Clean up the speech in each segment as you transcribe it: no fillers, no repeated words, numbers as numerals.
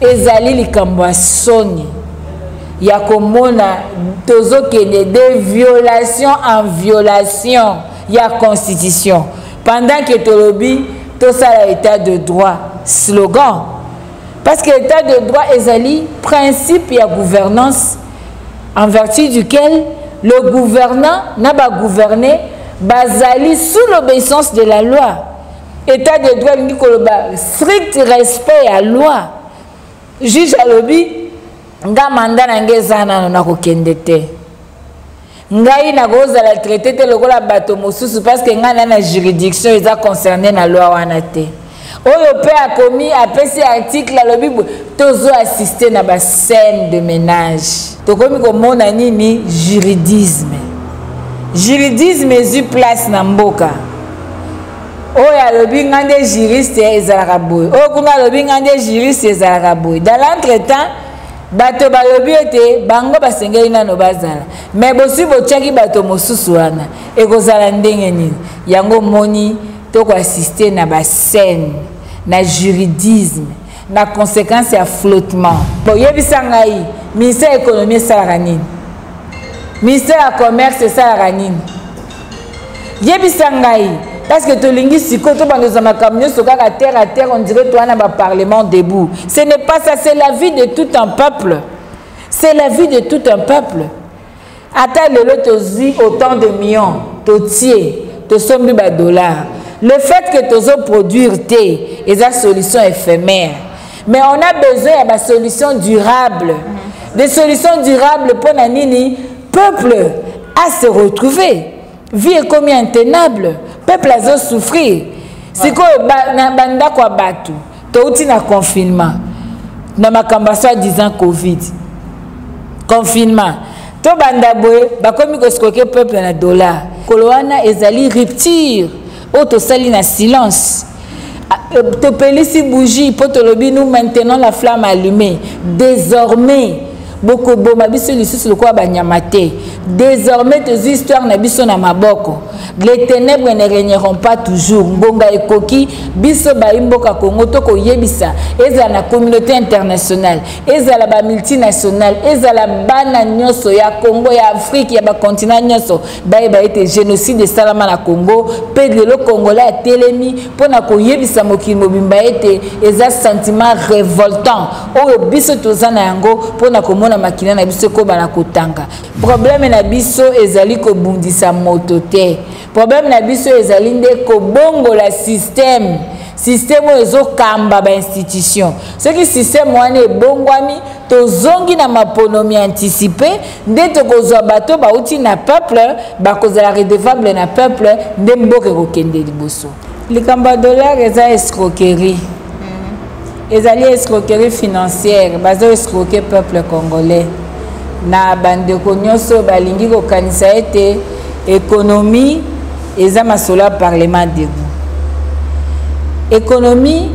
ezali likambo ya soni ya komona tozokende de violation en violation ya constitution pendant que tolobi tosala état de droit slogan parce que l'état de droit ezali principe ya gouvernance en vertu duquel le gouvernant n'a pas gouverné bazali sous l'obéissance de la loi. État de droit ni koloba strict respect à loi. Juge alobi nga mandat na ngezana na kokende te. Ngai na goza la traité te lokola bato mosusu parce que nga na juridiction eza concerné na loi wana te. Oyo pe a commis apesi article alobi tozo assister na ba scène de ménage. Tokomi komona nini juridisme. Juridisme ezu place na mboka. Oya alobi ngande juriste ezalaka boy. Oyo kuna alobi ngande juriste ezalaka boy. Dans l'entretemps bato balobi ete bango basengeli nano bazala. Mais bosi botiaki bato mosusu wana ekozala ndenge nini. Yango moni toko assister na ba scène na juridisme na conséquence ya flottement. Bon yebisa ngai ministère de l'économie esalaka nini? Ministère du commerce esalaka nini? Yebisa ngai parce que tolingi siko to bandoza makambo nyonso kaka terre à terre on dirait toi na ba parlement debout. Ce n'est pas ça, c'est la vie de tout un peuple. C'est la vie de tout un peuple. Ata lelo tozi autant de millions totier to sombi ba dollars. Le fait que tozo produire té et sa solution éphémère. Mais on a besoin de solutions durables. Des solutions durables pour nanini peuple à se retrouver. Vie est comme intenable. Peuple a souffrir. C'est quoi banda kwa batu. Touti na confinement. Na makamba soit disant Covid. Confinement. To banda boye ba komi ko skoke peuple na dollar. Koloana ezali rupture. Auto sali na silence. Te pelisi bougie pour te lobby nous maintenant la flamme allumée. Désormais beaucoup bon mabiso lisusu le quoi banyamate. Désormais tes histoires na biso na maboko. Les ténèbres ne régneront pas toujours. Ngonga ekoki biso ba imboka Congo to ko yebisa eza na communauté internationale, eza la ba multinationale, eza la bana nyoso ya Congo ya Afrique ya ba continent nyoso ba été génocide de salama na Congo, pe de lo congolais a telemi pona ko yebisa mokili mobimba ete eza sentiment révoltant oyo biso tozana yango pona ko mona makina na biso ko bana kotanga. Problème na biso ezali ko bundisa moto te. Problème na biso ezali nde ko bongo la système ezo kamba ba institution. Ce qui système wana ebongwami tozongi na maponomi anticipé nde tokozwa bato bauti na peuple bakozala redevable na peuple nde mboka kokende liboso. Likamba dollar eza escroquerie. Ezali escroquerie financière, bazo escroquer peuple congolais. Na bandeko nyonso balingi kokanisa ete économie eza masola parlement debout. Économie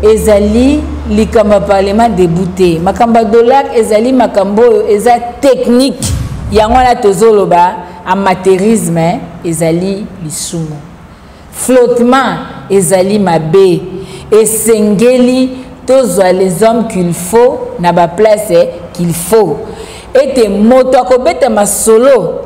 ezali likamba parlement débouté. Makamba dollar ezali makambo eza technique. Yango la tozoloba amateurisme ezali lisumu. Flottement ezali mabe. Esengeli tozwa les hommes qu'il faut na ba place qu'il faut. Ete moto akobeta masolo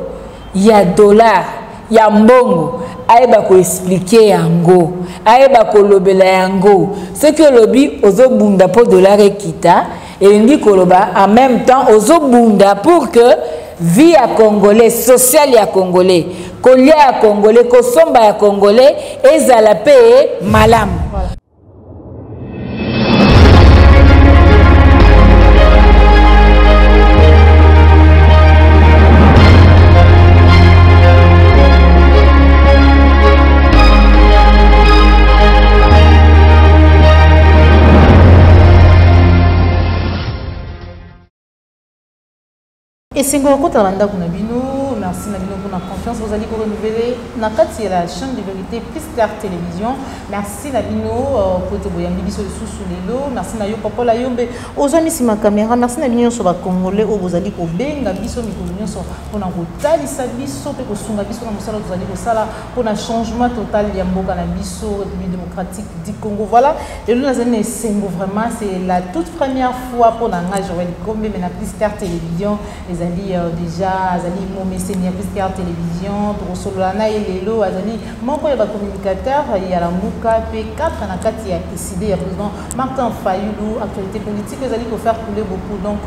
ya dollar ya mbongo ayeba ko expliquer yango ayeba ko lobela yango ce que lobi ozobunda po dollar ekita elingi koloba en même temps ozobunda pour que vie ya congolais social ya congolais kolia ya congolais kosomba ya congolais ezala pe malamu. Et c'est encore quand on a bino na merci na bino pour la confiance vous allez renouveler na kati la chaîne de vérité plus clair télévision merci na bino pour te boyambi biso sous lelo merci na yo papa la yombe ozami si ma caméra merci na bino so ba congolais o vous allez ko benga biso mikolo nyonso pona kotalisa biso pe kosunga biso na mosala vous allez ko sala pona changement total ya mboka na biso République démocratique du Congo voilà et nous nazana esengo vraiment c'est la toute première fois pour nga Joël Kombe mais na plus clair télévision les alliés déjà azali mo mesenia plus clair télévision to solana elelo azali moko ya ba communicateur ya la muka P4 na kati ya décidé ya président Martin Fayulu actualité politique azali ko faire couler beaucoup donc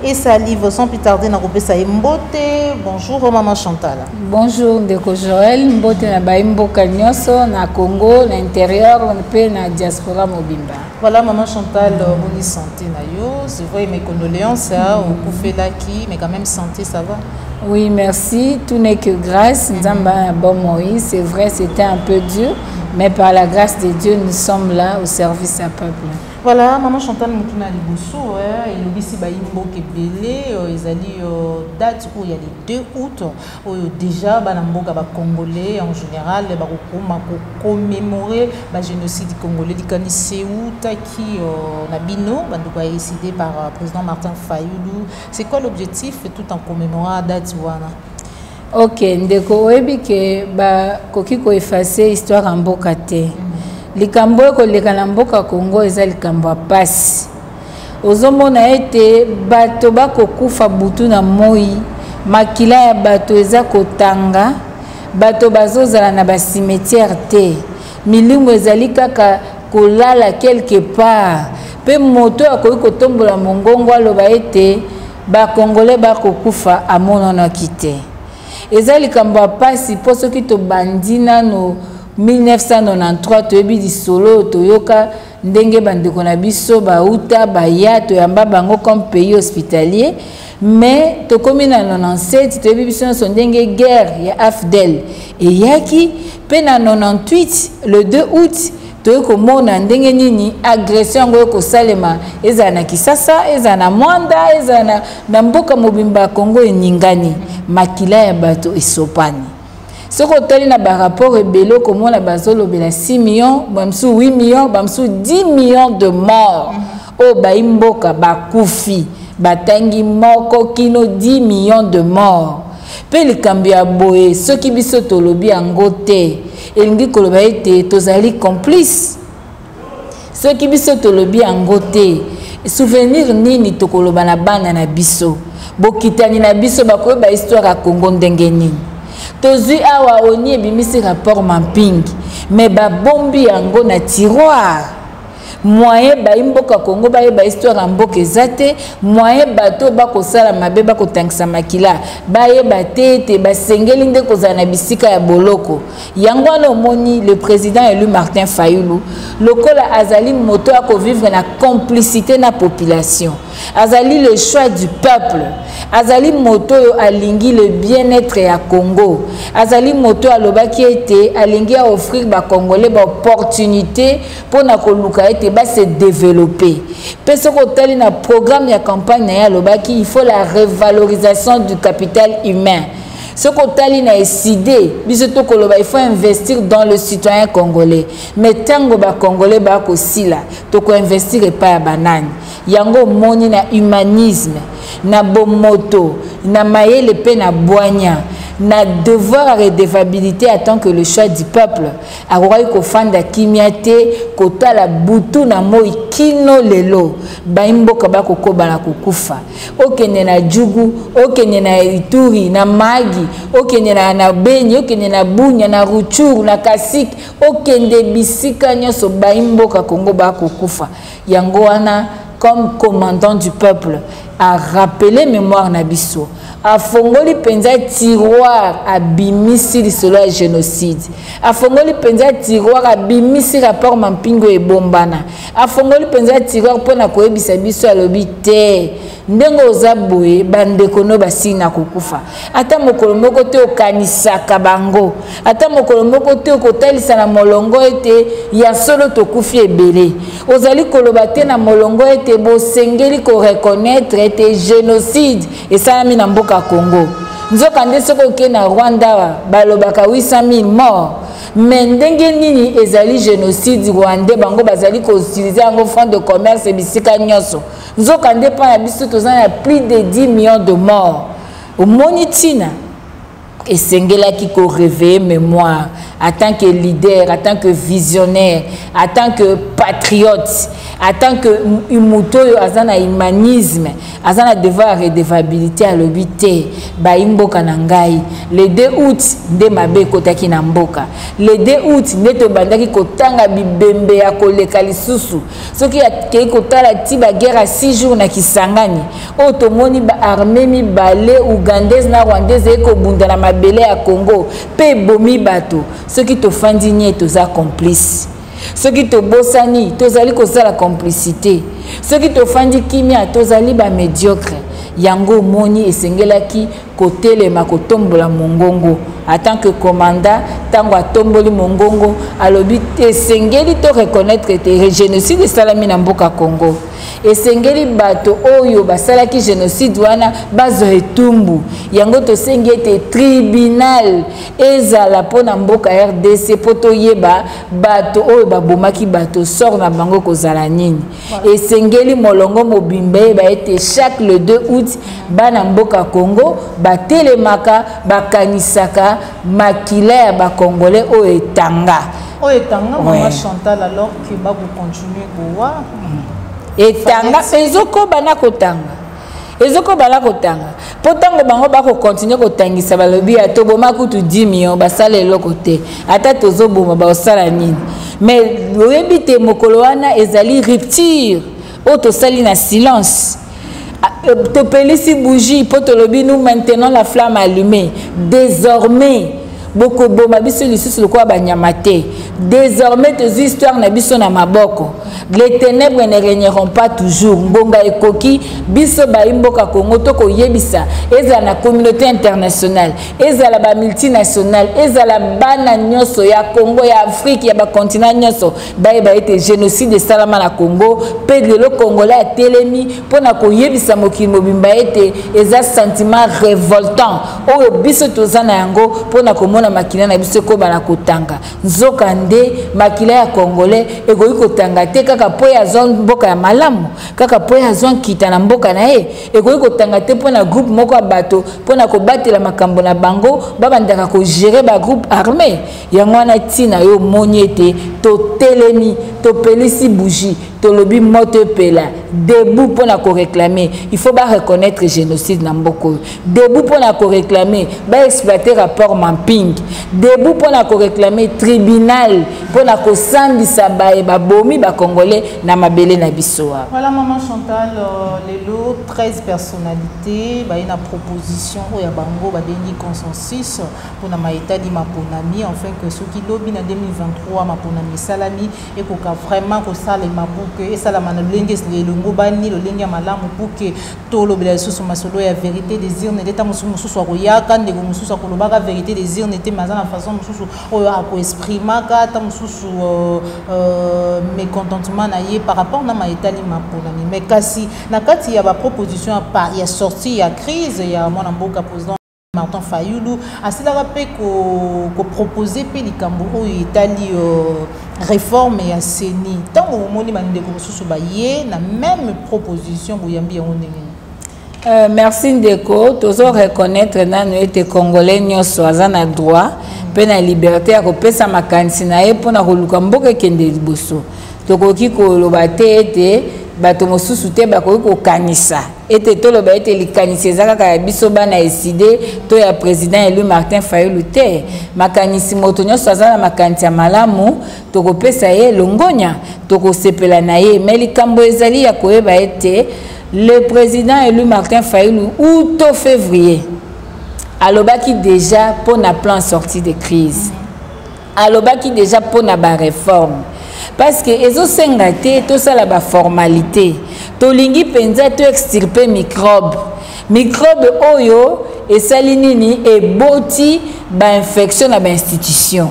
et ça livre sans plus tarder na kopesa mbote bonjour maman Chantal bonjour ndeko Joël mbote na baimboka nyonso na Congo na intérieur pe na diaspora mobimba voilà maman Chantal bonne santé na yo c'est vrai mes condoléances au Koufelaki mais quand même santé ça va. Oui, merci. Tout n'est que grâce. Nzamba bon Moïse, c'est vrai, c'était un peu dur, mais par la grâce de Dieu, nous sommes là au service à peuple. Voilà, maman Chantal Moutuna Liboso, et le bisi baimbo kebele, ils allaient date où il y a les 2 août, où déjà banamboka ba congolais en général, ba commémorer ba génocide congolais di kani Ceuta qui nabino banduka décidé par président Martin Fayulu. C'est quoi l'objectif tout en commémorant la date wana? OK, ndeko oyebi ke ba koki ko effacer histoire en mboka te. Likambo koleka na mboka Congo eza likambo pasi. Ozomona ete bato bakokufa butu na moi, makila ya bato eza kotanga, bato bazozala na ba cimetière te. Milimu ezali kaka kolala quelque part. Pe moto akoki kotombola mongongo aloba ete ba Congolais bakokufa amonana kite. Eza likambo pasi poso ki to bandina no 1993 toyebi di solo toyoka ndenge bandeko na biso bauta baya toyamba bango comme pays hospitalier mais tokomi na 97 toyebi biso so ndenge guerre ya AFDEL eyaki pe na 98 le 2 août toyeko mona ndenge nini agression ngo ko salema eza na Kisasa eza na Mwanda eza na mboka mobimba Congo eningani makila ya bato esopani. Ce que na ba rapport ebelo comme na bazolo bela 6 millions, bamsu 8 millions, bamsu 10 millions de morts. O baimboka bakufi, batangi moko kino 10 millions de morts. Pe likambi ya boye, ceux qui biso tolobi angote, elingi koloba ete tozali complice. Ceux qui biso tolobi angote, souvenir nini tokoloba na bana na biso. Bokitani na biso bakoyeba histoire ya Congo ndenge nini. Tozui awa oni ebimisi rapport mapping mais ba bombi yango na tiroir moyen ba imboka Congo ba yeba histoire ya mboka ezate moyen bato bakosala mabe bakotangisa makila ba yeba tete basengeli nde kozala na bisika ya boloko yango wana omoni le président élu Martin Fayulu lokola azali moto ya vivre na complicité na population azali le choix du peuple azali moto alingi le bien-être ya Congo azali moto alobaki ete alingi a offrir ba Congolais ba opportunité pour na koluka ete ba se développer peso ko tali na programme ya campagne na ya lobaki il faut la revalorisation du capital humain. Ce qu'on tali na décidé, bisoto koloba il faut investir dans le citoyen congolais. Mais tango ba congolais ba ko sila, to ko investir pa ya banani. Yango moni na humanisme, na bomoto, na mayele pe na boanya, na devoir à redevabilité attend que le choix du peuple. Aroy ko fanda kimiate, kota la butu na moi kino lelo, ba imboka ba kokoba na kukufa. Okene na jugu, okene na Ituri, na Magi, okene na Beni, okene na Bunya, na Ruchuru, na Kasik, okende bisika nyoso ba imboka Congo ba kokufa. Yango wana comme commandant du peuple a rappelé mémoire na biso a fongoli penza tiroir a bimisi lisolo ya génocide a fongoli penza tiroir a bimisi rapport mampingo e bombana a fongoli penza tiroir pona koyebisa biso alobi te ndenge oza boye bandeko no basina kokufa ata mokolo moko te okanisaka bango ata mokolo moko te okotalisa na molongo ete ya solo tokufi ebele ozali koloba te na molongo ete bosengeli ko reconnaître ete génocide esalami na mboka Congo nzoka nde soko ke na Rwanda balobaka 800 000 morts mais ndenge nini ezali génocide rwandais bango bazali ko utiliser yango fonds de commerce bisika nyonso nzoka nde pa na biso tozana plus de 10 millions de morts omoni tina esengelaki ko réveiller mémoire en tant que leader, en tant que visionnaire, en tant que patriote, en tant que umuto azana humanisme, azana devoir redevabilité à l'obité, ba imboka nangai. Le 2 août nde mabe kotaki na mboka. Le 2 août nde to bandaki kotanga bibembe ya koleka lisusu. Soki akei kotala ti ba guerre à 6 jours na Kisangani. O tomoni ba armée mi balé ougandaise na rwandaise eko bunda na mabele ya Congo, pe bomi bato. Ceux qui te font digner, tous à complices. Ceux qui te bossani, tous à la complicité. Ceux qui te font di kimia, tous à ba médiocre. Yango moni et sengelaki côté le makotombola mongongo. En tant que commandant, tango atomboli mongongo, alobi et sengeli to reconnaître que le génocide de salami na mboka Congo. Et sengeli bato oyo basalaki génocide wana bazo etumbu yango to sengete tribunal ezala pona mboka RDC poto yeba bato oyo babomaki bato sort na bango kozala nini et sengeli molongo mobimbe ba ete chaque le 2 août bana mboka Congo batelemaka bakanisaka makila ya ba congolais oyo etanga maman Chantal alors que ba vous continuer kowa etanga ezoko bana kotanga potango bango bako continuer kotangisa balobi ya toboma kutu 10 millions basala eloko te ata tozoboma ba osala nini mais loyebi te mokolo wana ezali rupture oto sali na silence to pelisi bougie poto lobi nous maintenant la flamme allumée désormais beaucoup boma biso lisusu lokwa banyamate désormais tes histoires na biso na maboko les ténèbres ne régneront pas toujours ngonga ekoki biso baimboka Congo to ko yebisa ezala na communauté internationale ezala ba multinationale ezala bana nyoso ya Congo ya Afrique ya ba continent nyoso ba ete génocide de salama na Congo pe de lo congolais a telemi pona ko yebisa mokili mobimba ete eza sentiment révoltant oyo biso tozana yango pona ko na makila na biso ko bana kotanga nzoka nde makila ya congolais egoyi kotanga te kaka po ya zone mboka ya malamu kaka po ya zone kita na mboka na ye egoyi kotanga te po na groupe moko ya bato po na kobatela makambo na bango babandaka ko gérer ba groupe armé yango wana tina yo moni ete to telemi to pelisi bougie to lobi moto pela debout pour na ko réclamer il faut pas reconnaître génocide na mboko debout pour na ko réclamer ba exploiter rapport mapping debout pour na ko réclamer tribunal pour na ko sambisa ba bomi ba congolais na mabele na bisoa. Voilà maman Chantal les lots 13 personnalités ba une proposition o ya bango ba bengi consensus pour na maïta di maponami enfin que ceux qui lobby na 2023 maponami salami et ko vraiment ko sala mabu que ça la manolenge le longo bani le lenga malamu pour que to lobela sous masolo ya vérité des urnes d'état mususu so ya kande go mususu ko lobaka vérité des urnes était mazana façon mususu o ya ko exprimer ka ta mususu mécontentement na ye par rapport na maitali maponami mais kasi na kati ya ba proposition ya sortie ya crise ya mwana mboka président Martin Fayulu asilaka pe ko proposer pe likambo oyo etali réforme ya seni tango moni bandeko mosusu baye na même proposition boyambi yango ndenge. Merci Ndeko tozo reconnaître nanu ete congolais nyonso aza na droit pe na liberté ya kopesa makanisi na ye mpona koluka mboka ekende liboso tokoki koloba te ete bato mosusu te bakoki kokanisa ete toloba ete likanisi eza kaka ya biso bana eside to ya président élu Martin Fayulu te makanisi moto nyonso aza na makanisi ya malamu tokopesa ye longonya tokosepela na ye mais likambo ezali ya koyeba ete le président élu Martin Fayulu août au février alobaki déjà pour na plan sortie de crise alobaki déjà pour na ba réforme parce que ezo senga te to sala ba formalité to lingi penza to extirper microbe oyo esali nini eboti ba infection na ba institution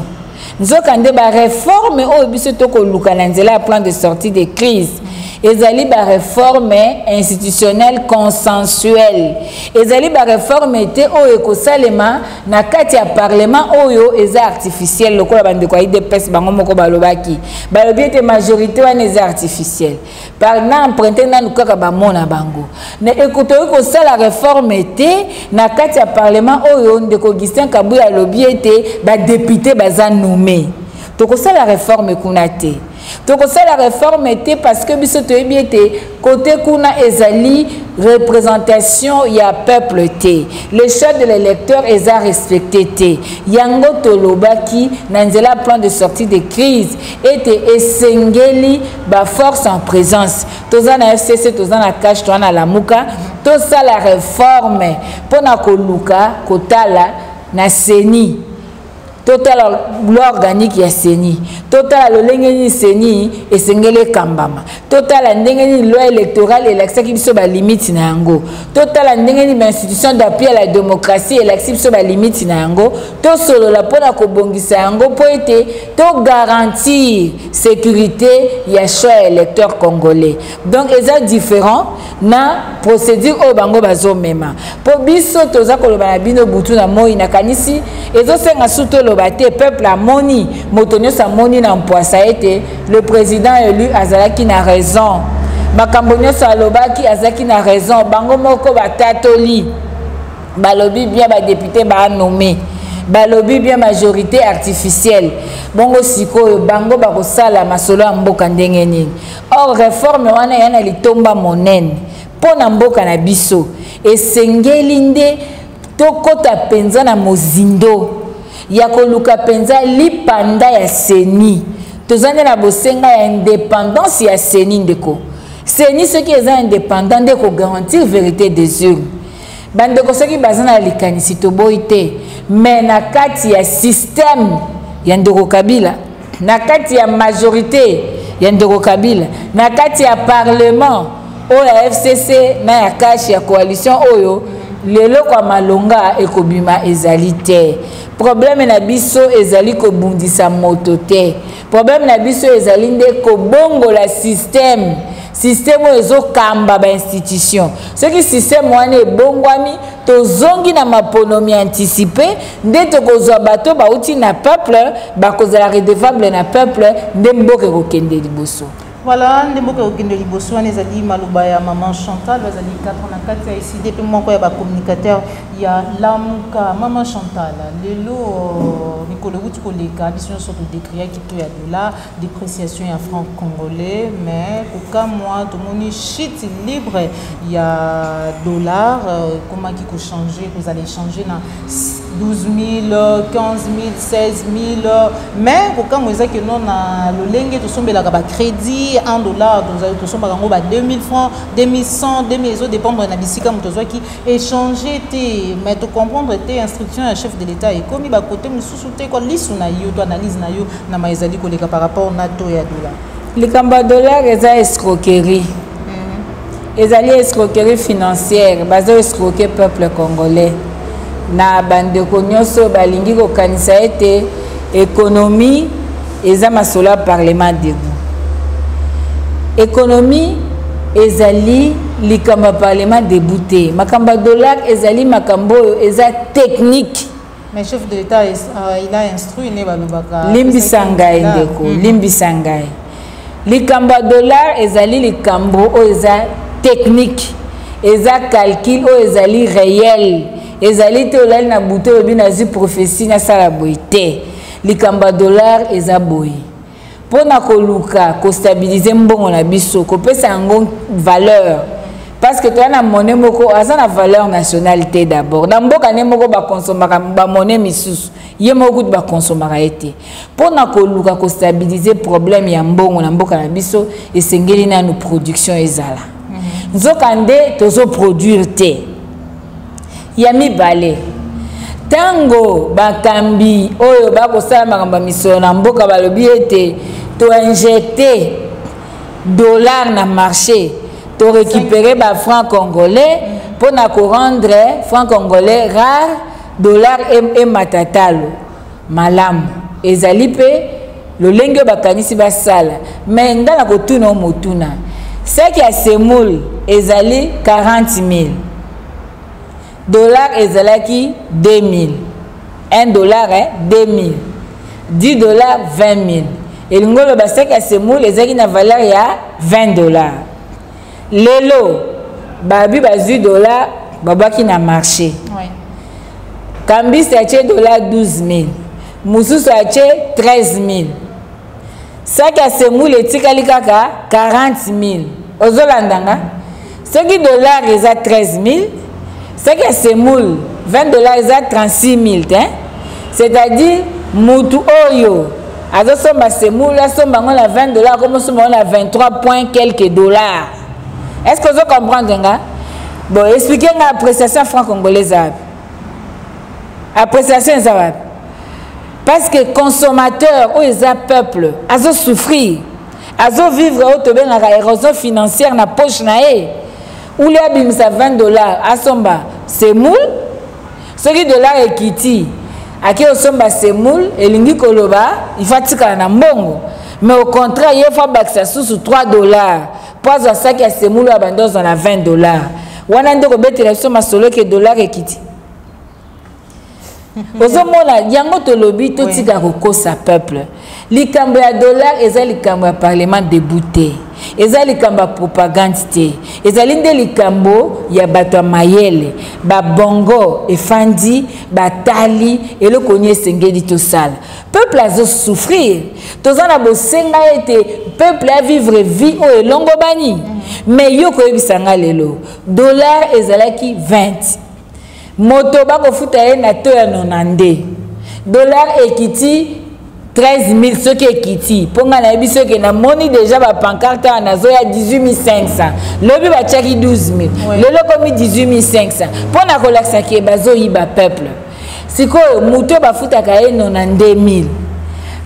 nzoka nde ba réforme oyo biso to ko luka na nzela plan de sortie de crise ezali ba réforme institutionnelle consensuelle, ezali ba réforme te oyo kosalema na kati ya parlement oyo eza artificiel lokola bandeko ya IDPS bango moko balobaki balobi ete majorité wana eza artificiel par na emprunté nanu kaka bamona bango na ekotoki kosala réforme te na kati ya parlement oyo ndeko Augustin Kabuya alobi ete badepute baza nommé tokosala réforme kuna te tokosala réforme te parce que biso toyebi ete côté kuna ezali représentation ya peuple te le choix de l'électeur eza respecté te yango tolobaki na nzela plan de sortie de crise ete esengeli ba force en présence toza na FCC toza na cash toza na lamuka tosala réforme pona koluka kotala na CENI total l'organique ya CENI total lolengeni CENI esengele kambama total ndengeni loi électorale elaksaki biso ba limite na yango total ndengeni ba institution d'appui à la démocratie elaksaki biso ba limite na yango to solo la pona ko bongisa yango po ete to garantir sécurité ya choix électeur congolais donc eza différent na procédure o bango bazomema po biso toza koloba na bino butu na moi na kanisi ezo senga suto le peuple a moni motonyo sa moni na mpoasa ete le président élu azalaki na raison makambonyo sa lobaki azalaki na raison bango moko batatoli balobi bien ba député ba nommé balobi bien majorité artificielle bongo sikoyo bango bakosala masolo ya mboka ndenge nini or réforme wana yana litomba monene pona mboka na biso esengeli nde tokota penza na mozindo ya koluka penza lipanda ya CENI tozande na bosenga ya indépendance ya CENI ndeko CENI ce qui est indépendant ndeko garantir vérité des urnes bandeko soki bazana likanisi toboyi te mais na kati ya système ya ndeko Kabila na kati ya majorité ya ndeko Kabila na kati ya parlement oyo ya FCC na ya cash ya coalition oyo lelo kwa malonga ekobima ezali te problème na biso ezali kobundisa moto te problème na biso ezali nde kobongola système oyo kamba ba institution soki système wana ebongwami tozongi na maponomi anticipé nde tokozwa bato bauti na peuple bakozala redevable na peuple nde mboka ekokende liboso. Voilà, ndemboka okende liboso wana ezali maloba ya maman Chantal bazali 4 na kati ya ICD pe moko ya ba communicateur ya Lamuka. Maman Chantal lelo Nicolas wuti koleka biso sorte de décrire qui to ya dollar dépréciation ya franc congolais mais aucun mois tout moni shit libre ya dollar comment qui ko changer vous allez changer na 12 000 15 000 16 000 mais aucun mois que non na lolenge to sombela ka ba crédit $1 nous sommes à 2000 francs, 2100, 2000 euros dépendre de la bisika motozo qui échanger té mais to comprendre té instruction à chef de l'état et comme ba côté mususu té ko lisu na yo to analyse na yo na maizali ko leka par rapport na to ya dollar. Le kamba dollar eza escroquerie. Ezali escroquerie financière, bazo escroquer peuple congolais. Na bande ko nyoso balingi ko kanisa ete économie eza masola parlement debout. Économie ezali likamba parlement débouté makamba dollar ezali makambo eza technique mais chef de l'état il a instruit ne balobaka limbisa ngai ndeko limbisa ngai likamba dollar ezali likambo eza technique eza calcul o ezali réel ezali te olali na buto obi na zi prophétie na sala boité likamba dollar eza boye pona koluka ko stabiliser mbongo na biso ko pesa ngo valeur parce que toi na monnaie moko azana valeur nationalité d'abord na mboka ne moko ba consommer ba monnaie misusu ye moko ba consommer été pona koluka ko stabiliser problème ya mbongo na mboka na biso esengeli na no production ezala nzokande tozo produire te ya mibale tango bakambi oyo bakosala makambo misolo na mboka balobi ete to injecter dollar na marché to récupérer ba franc congolais pour na ko rendre franc congolais rare dollar et matatalo malam ezali pe lolenge bakanisi basala mais ngala ko tuna motuna Ce qui a semoule ezali 40 000. Dollar ezalaki 2 000. 1 dollar est 2 000. 10 dollars 20 000. Et l'ingolo ce qui a semoule ezalaki na valeur ya 20 dollars. Lelo babi bazu dollars babaki na marché. Oui. Cambiste a dollar 12 000. Moussus a 13 000. Ça qui a semoule etikali kaka 40 000. Ozolandanga. Ce qui dollars est à 13 000. Ce qui a semoule 20 dollars est à 36 000. C'est-à-dire mutu oyo azo somba semoule somba ngona 20 dollars comme somba ngona 23 point quelques dollars. Est-ce que vous comprenez nga? Bon, expliquez nga appréciation franc congolaise. Appréciation ça. Parce que consommateur ou les peuple azo souffrir, azo vivre au tobe na érosion financière na poche na e. Ou les abimisa 20 dollars asomba semoule. Ce qui dollar ekiti aki osomba semoule elingi koloba il faut tika na mbongo. Mais au contraire, il faut baksa sous 3 dollars. Pas à ça qui a semoule abandos dans la 20 dollars. Wana ndoko betela so masolo ke dollar ekiti. Ozomona yango to lobi to tika ko sa peuple. Likambo ya dollar eza likambo ya parlement débouté. Eza likambo propagande te. Eza linde likambo ya bato mayele, ba bongo efandi, batali eloko nye sengeli to sala. Peuple a souffrir. Tozana bosenga ete peuple a vivre vie o elongo bani. Mais yo ko ebisanga lelo. Dollar ezalaki 20. Moto bako futa ye na to ya 90. Dollar ekiti 13 000 ce qui est kiti. Ponga na ebiso ke na moni déjà ba pancarte na zo ya 18 500. Lobi ba chaki 12 000. Lelo komi 18 500. Pona ko laksa ke bazo yiba peuple. Siko muto ba futa ka ye 92 000.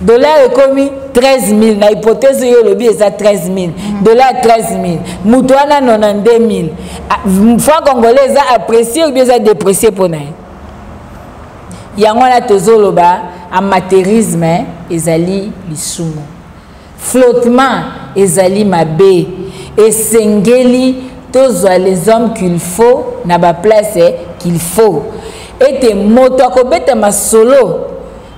Dollar ekomi 13 000 na hypothèse yo lobi eza 13 000. Dollar 13 000. Muto ana 92 000. Franc congolais eza apprécié ou bien eza déprécié pona. Yango na tozoloba amateurisme ezali lisumu. Flottement ezali mabe. Esengeli tozwa les hommes qu'il faut na ba place qu'il faut. Ete moto akobeta masolo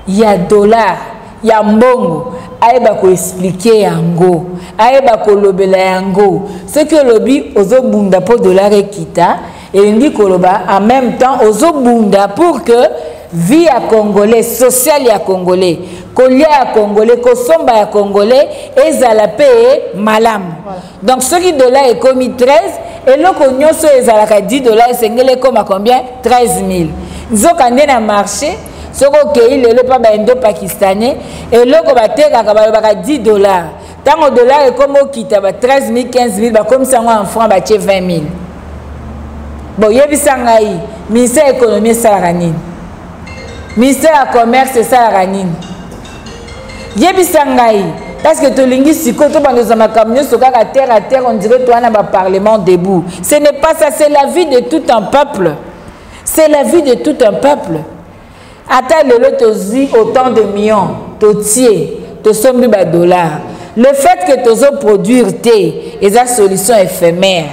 ya dollar ya mbongo ayeba ko expliquer yango ayeba ko lobela yango ce que lobi ozobunda po dollar ekita elingi koloba en même temps ozobunda pour que vie à congolais social ya congolais kolia ya congolais kosomba ya congolais ezala pe malamu. Donc ce qui dollar est commis 13 et loko nyoso ezalaka 10 dollars esengele comme à combien 13 000. Nzokande na marché soko kei lelo pa ba indo pakistanais et loko bateka ka ba 10 dollars. Tango dollar est comme okita ba 13 000 15 000 ba comme ça en francs ba 20 000. Bon yebisa ngai ministère économie saranine. Ministère du commerce c'est ça la ranine. Yebisa ngai parce que to lingi siko to bando za makamyo soka à terre on dirait toi na ba parlement debout. Ce n'est pas ça, c'est la vie de tout un peuple. C'est la vie de tout un peuple. Ata lelo tozi autant de millions to tie to sombi ba dollars. Le fait que tozo produire té et la solution éphémère.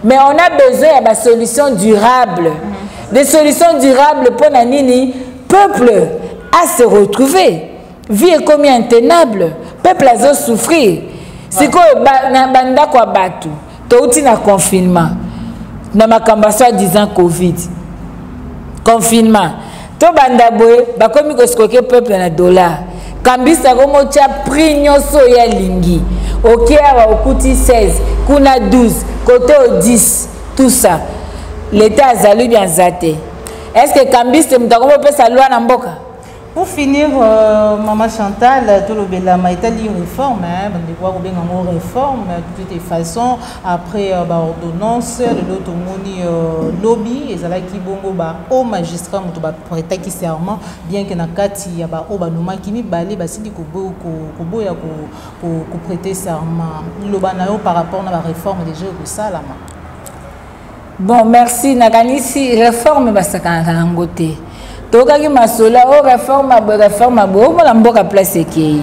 Mais on a besoin de solutions durables. Des solutions durables pour nanini peuple à se retrouver. Vie est comme intenable. Peuple a souffrir. C'est quoi banda kwa batu. Touti na confinement. Na makamba soit disant Covid. Confinement. To banda boye ba komi ko skoke peuple na dollar. Kambisa komo tia prix nyoso ya lingi. OK awa okuti 16, kuna 12, côté 10, tout ça. L'état azali bien zate. Est-ce que Kambiste mutakomo pesa loi na mboka? Pour finir, Maman Chantal, tout le bel Maïtali réforme, on voit bien en réforme, de toute façon, après l'ordonnance, l'autre lobby, et ça là qui bongo au magistrat, on va prêter qui serment, bien que na kati ya ba au banuma qui mi balé, ba sidi ko ya ko prêter serment. Le banayo par rapport à la réforme déjà que ça là. Bon, merci. Naganisi réforme basaka ngote. Tokaki masola o réforme abo la mboka place ekei.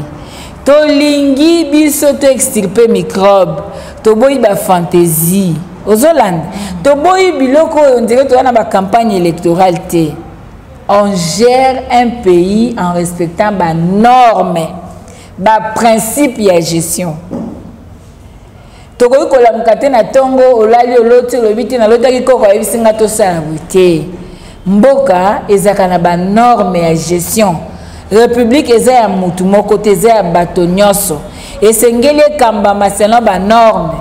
To lingi biso to extirper microbe. toboyi ba fantaisie ozolanda toboyi biloko on dirait to na ba campagne électorale té. On gère un pays en respectant ba normes, ba principe ya gestion. Tokoyi kolamuka te na tongo olali oloti lobiti na lotaki koko yebisinga to sala buté. Mboka ezaka na ba norme ya gestion. République eza ya mutu moko te eza ya bato nyonso. Esengeli ekambama selon ba norme.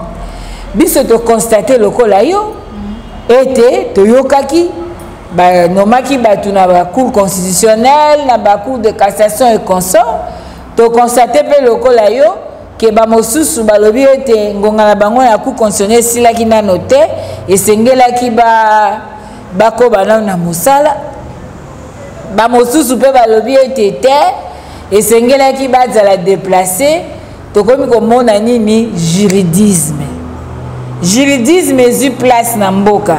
Biso to constater lokola yo ete toyokaki ba nomaki batu na ba cour constitutionnelle na ba cour de cassation et consort to constater pe lokola yo ke ba mosusu balobi ete ngonga na bango na cour constitutionnelle silaki na note esengelaki ba ko bana na musala ba mosusu pe balobi ete te esengelaki bazala déplacer to komi ko mona nini juridisme ezu place na mboka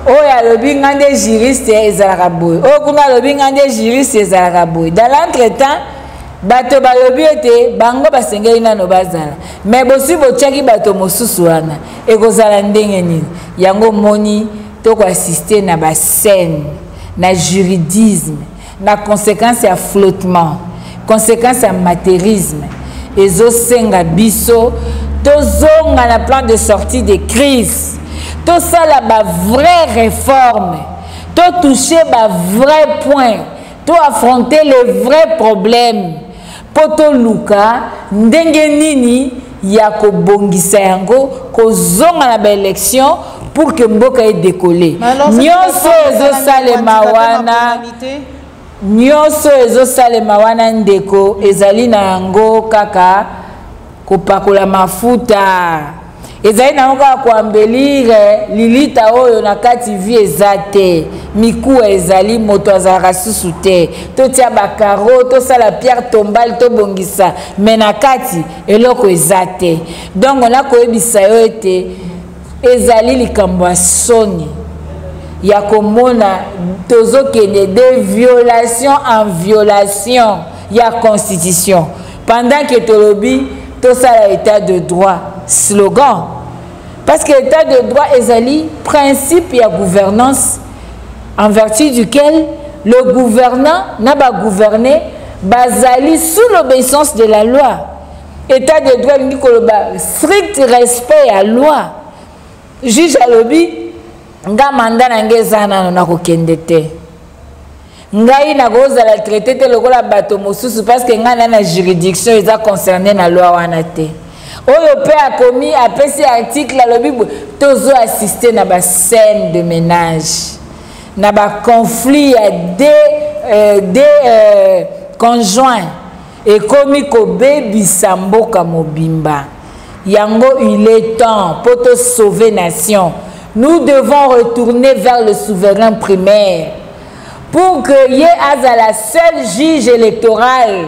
oya lobi ngande juriste ezalaka boy o kuna lobi ngande juriste ezalaka boy dans l'entretemps bato balobi ete bango basengeli nano bazala mais bosi botiaki bato mosusu wana ekozala ndenge nini yango moni toko assister na ba scène na juridisme na conséquence ya flottement conséquence ya matérisme ezosenga biso tozonga na plan de sortie de crise. Tout ça là, ba vraie réforme. Tout toucher ba vrai point. Tout affronter les vrais problèmes. Poto luka ndenge nini ya ko bongisa yango ko zonga na ba élection pour que mboka ait décollé. Nyonso ezo salema wana ndeko ezali na yango kaka kopakola mafuta ezali na ngoka kuambelire lilita oyo na kati vie ezate miku ezali moto azalaka susu te totia bakaro tosala pierre tombale tobongisa me na kati eloko ezate donc on a koyebisa yo ete ezali likambo ya soni ya komona tozokende de violation en violation ya constitution pendant que tolobi tout ça l'état de droit slogan parce que l'état de droit ezali principe et gouvernance en vertu duquel le gouvernant n'a pas gouverné bazali sous l'obéissance de la loi. État de droit ni koloba strict respect à loi. Juge alobi nga mandat na ngezana na kokende te ngai na goza la traité te lokola bato mosusu parce que nga na juridiction eza concerné na loi wana te oyo pe a commis apesi article la Bible tozo assister na ba scène de ménage na ba conflit ya des conjoints et commis ko bebisa mboka mobimba yango il est temps pour te sauver nation. Nous devons retourner vers le souverain primaire pour que y ait la seule juge électorale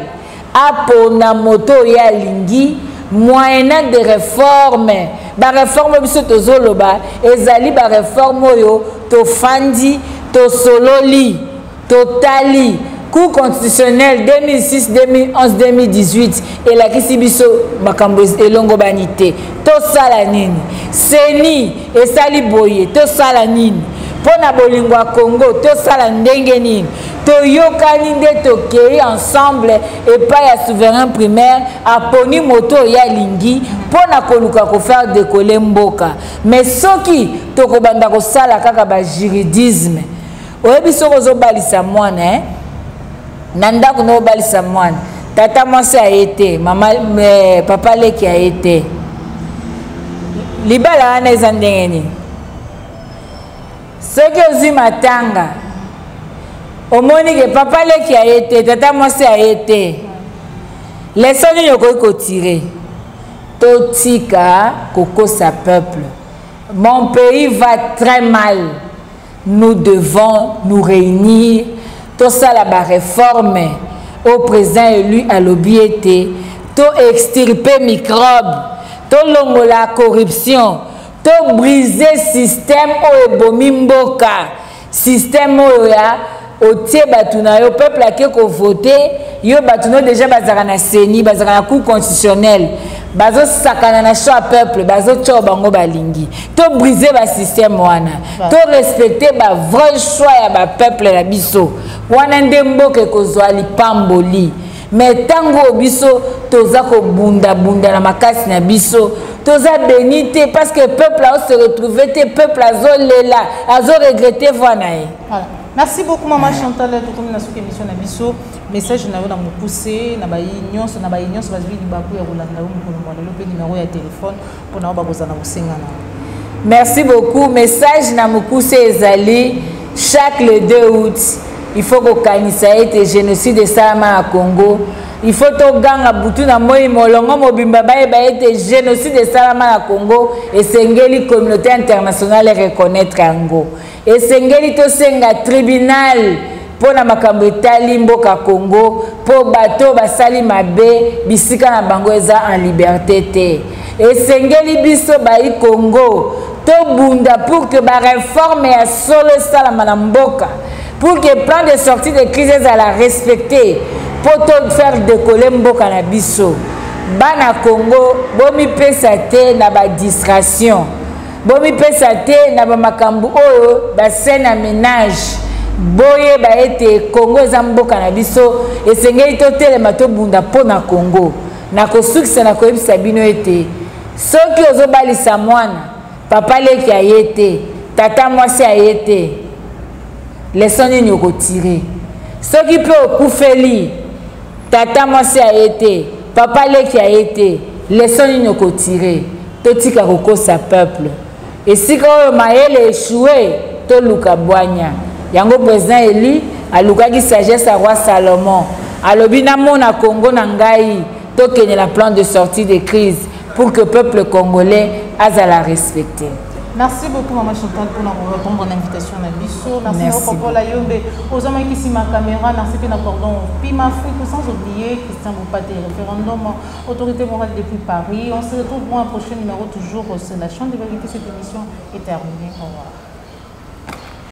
à Ponamoto ya Lingi moyennant des réformes. Ba réforme biso tozoloba ezali ba réforme yo to fandi to sololi to tali Cour constitutionnelle 2006 2011 2018 et la kisibiso makambo elongo banité to sala nini seni et sali boye to sala nini pona bolingwa Congo to sala ndenge nini to yokani nde to kei ensemble et pas ya souverain primaire aponi moto ya lingi pona koluka ko faire décoller mboka mais soki to ko banda ko sala kaka ba juridisme oyebiso ko zo balisa mwana nanda kuno balisa mwana tata mwasi a été mama papa leki a été libala wana eza ndenge nini soki ozwi matanga omoni ke papa leki a été tata mwasi a été leso nini okoki kotire totika kokosa peuple. Mon pays va très mal, nous devons nous réunir. Tout ça la réforme au président élu à l'obiété, tout extirper microbes, tout longo la corruption, tout briser système au ebomimboka, système au ya au tie batuna yo peuple a ko voter yo batuna déjà bazara na CENI bazara na cour constitutionnelle bazo sakana na choix peuple bazo tcho bango balingi to briser ba système wana to respecter ba vrai choix ya ba peuple la biso wana ndemboke kozwa lipamboli mais tango biso toza ko bunda na makasi na biso toza bénité parce que peuple a se retrouver te peuple azolela azo regretter voilà. Merci beaucoup maman Chantal tout comme na sous émission na biso message na yo na mo pousser na ba union bazwi libaku ya kolanda yo mkono mwana le numéro ya téléphone pour na ba kozana bosengana. Merci beaucoup message na mo pousser ezali chaque le 2 août il faut que kanisa ete génocide salama à Congo. Il faut que ganga butu na moi molongo mobimba bae ete génocide salama à Congo et sengeli communauté internationale reconnaître yango. Et sengeli to senga tribunal pour na makambo etali mboka Congo pour bato basali mabe bisika na bango eza en liberté te. Et sengeli biso bai Congo to bunda pour que ba réforme ya solo salama na mboka. Pour que le plan de sortie de crise à la respecter, pour tout faire décoller mboka na biso. Bana Congo, bomi pesa te na ba distraction. Bomi pesa te na ba makambu oyo ba scène à ménage. Boye ba ete Congo za mboka na biso esengeli to telema to bunda pona Congo. Na ko sukisa na ko yebisa bino ete soki ozobalisa mwana papa leki ayete, tata mwasi ayete. Laissons nous retirer. Ce qui peut couper, tata moi c'est a été, papa le qui a été, laissons nous retirer. Tout ka roko sa peuple. Et si quand maël échoué, to luka boanya. Yango président Eli, a luka qui sagesse à roi Salomon. A lobina mona Congo nangai, to kenye la plan de sortie de crise pour que le peuple congolais a la respecter. Merci beaucoup maman Chantal pour nous répondre à l'invitation à Bisso. Merci beaucoup la Yombe. Aux hommes qui sont ma caméra, merci pour l'accord Pima Afrique, sans oublier Christian Boupaté, référendum, autorité morale depuis Paris. On se retrouve pour un prochain numéro toujours sur la chaîne de vérité. Cette émission est terminée. Au revoir.